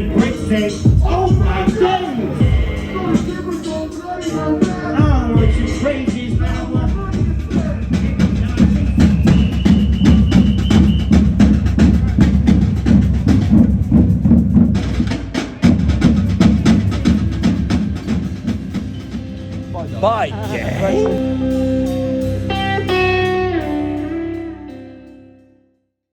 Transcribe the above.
the great say, oh my days. I want you crazy now. By day,